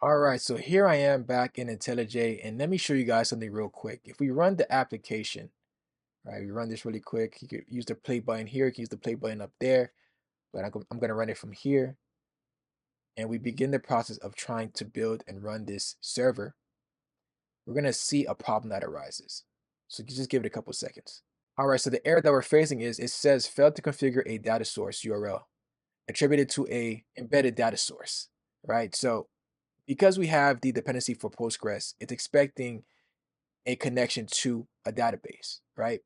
All right, so here I am back in IntelliJ, and let me show you guys something real quick. If we run the application, right, we run this really quick. You could use the play button here, you can use the play button up there, but I'm going to run it from here. And we begin the process of trying to build and run this server. We're going to see a problem that arises. So just give it a couple seconds. All right, so the error that we're facing is it says failed to configure a data source URL attributed to a embedded data source, right? So because we have the dependency for Postgres, it's expecting a connection to a database, right?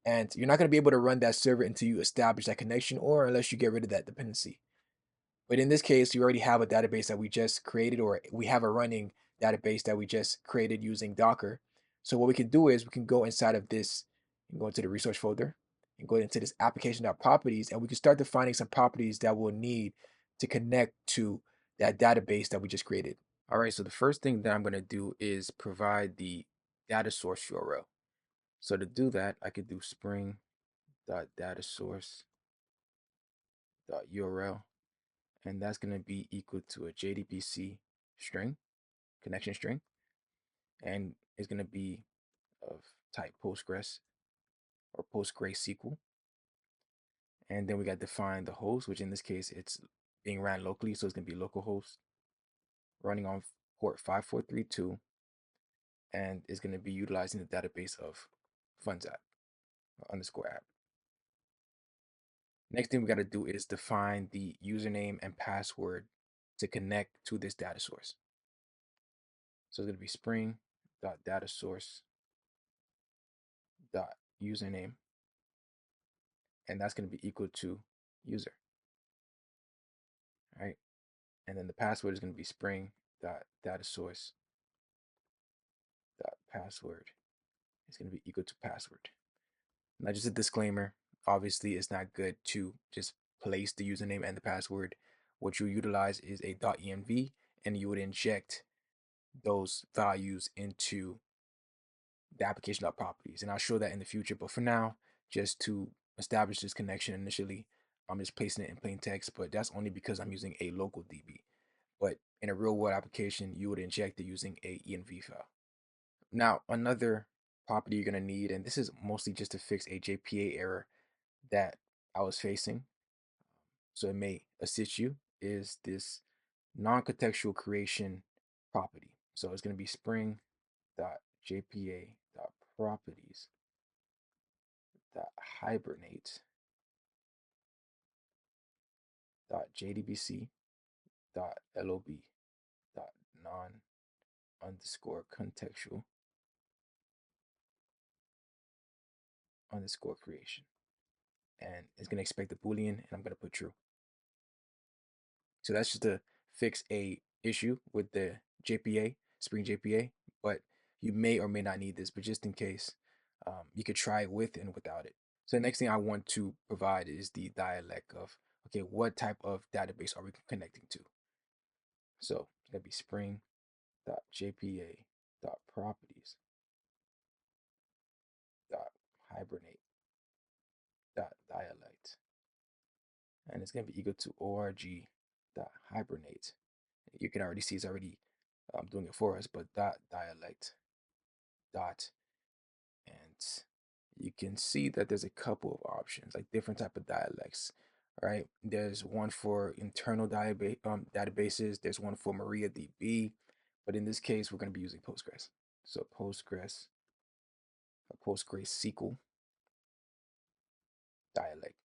And you're not going to be able to run that server until you establish that connection or unless you get rid of that dependency. But in this case, you already have a database that we just created, or we have a running database that we just created using Docker. So what we can do is we can go inside of this and go into the resource folder and go into this application.properties, and we can start defining some properties that we'll need to connect to that database that we just created. All right, so the first thing that I'm going to do is provide the data source URL. So to do that, I could do spring.datasource.url, and that's going to be equal to a JDBC string, connection string, and it's going to be of type Postgres or PostgreSQL. And then we got define the host, which in this case, it's being ran locally, so it's going to be localhost running on port 5432, and it's going to be utilizing the database of funzapp underscore app. Next thing we got to do is define the username and password to connect to this data source. So it's going to be spring.datasource.username, and that's going to be equal to user, right? And then the password is going to be spring.datasource.password. It's going to be equal to password. Now, just a disclaimer, obviously it's not good to just place the username and the password. What you utilize is a .env, and you would inject those values into the application.properties. And I'll show that in the future. But for now, just to establish this connection initially, I'm just placing it in plain text, but that's only because I'm using a local DB. But in a real world application, you would inject it using a env file. Now, another property you're going to need, and this is mostly just to fix a JPA error that I was facing, so it may assist you, is this non-contextual creation property. So it's going to be spring.jpa.properties.hibernate.jdbc.lob non underscore contextual underscore creation. And it's going to expect the Boolean, and I'm going to put true. So that's just to fix a issue with the JPA, Spring JPA, but you may or may not need this, but just in case, you could try it with and without it. So the next thing I want to provide is the dialect of, okay, what type of database are we connecting to? So it's going to be spring.jpa.properties.hibernate.dialect. And it's going to be equal to org.hibernate. You can already see it's already doing it for us, but dialect dot, and you can see that there's a couple of options, like different type of dialects, right? There's one for internal databases. There's one for MariaDB, but in this case, we're going to be using Postgres. So Postgres, or PostgreSQL dialect.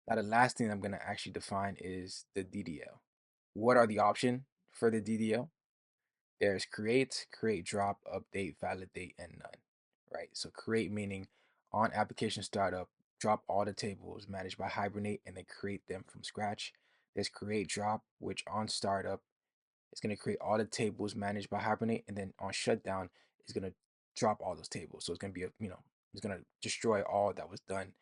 Now the last thing I'm going to actually define is the DDL. What are the options for the DDL? There's create, drop, update, validate, and none, right? So create meaning on application startup, drop all the tables managed by Hibernate and then create them from scratch. There's create drop, which on startup is going to create all the tables managed by Hibernate, and then on shutdown is going to drop all those tables. So it's going to be it's going to destroy all that was done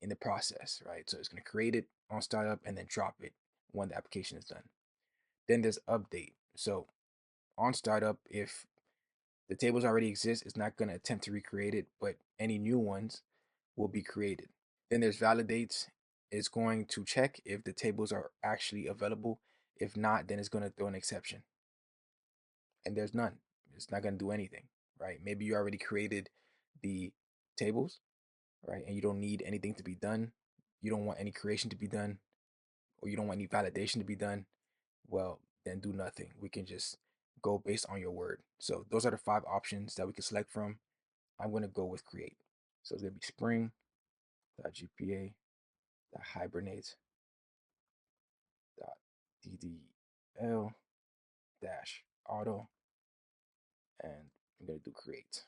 in the process, right? So it's going to create it on startup and then drop it when the application is done. Then there's update. So on startup, if the tables already exist, it's not going to attempt to recreate it, but any new ones will be created. Then there's validates. It's going to check if the tables are actually available. If not, then it's going to throw an exception. And there's none. It's not going to do anything, right? Maybe you already created the tables, right? And you don't need anything to be done. You don't want any creation to be done, or you don't want any validation to be done. Well, then do nothing. We can just go based on your word. So those are the 5 options that we can select from. I'm going to go with create. So it's going to be spring.gpa.hibernate.ddl-auto, and I'm going to do create.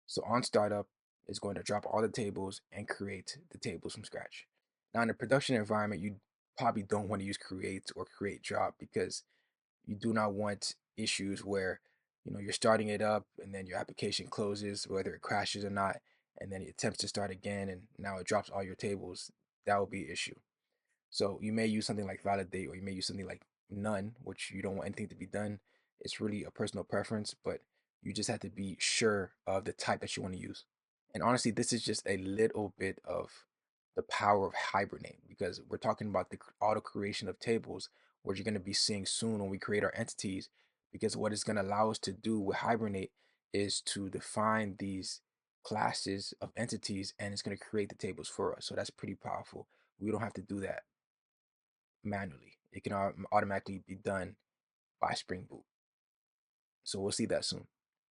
So on startup, it's going to drop all the tables and create the tables from scratch. Now in a production environment, you probably don't want to use create or create drop, because you do not want issues where you're starting it up and then your application closes, whether it crashes or not, and then it attempts to start again and now it drops all your tables. That will be an issue. So you may use something like validate, or you may use something like none, which you don't want anything to be done. It's really a personal preference, but you just have to be sure of the type that you want to use. And honestly, this is just a little bit of the power of Hibernate, because we're talking about the auto creation of tables, which you're going to be seeing soon when we create our entities. Because what it's going to allow us to do with Hibernate is to define these classes of entities, and it's going to create the tables for us. So that's pretty powerful. We don't have to do that manually. It can automatically be done by Springboot. So we'll see that soon.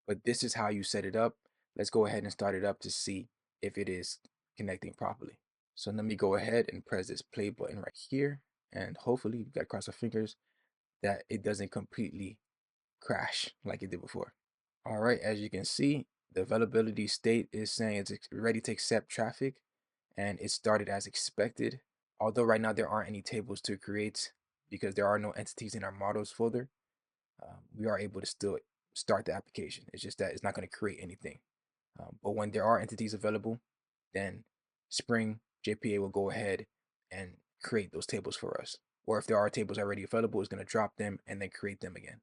But this is how you set it up. Let's go ahead and start it up to see if it is connecting properly. So let me go ahead and press this play button right here. And hopefully, we got to cross our fingers that it doesn't completely crash like it did before. All right, as you can see, the availability state is saying it's ready to accept traffic, and it started as expected. Although right now there aren't any tables to create because there are no entities in our models folder, we are able to still start the application. It's just that it's not going to create anything. But when there are entities available, then Spring JPA will go ahead and create those tables for us. Or if there are tables already available, it's going to drop them and then create them again.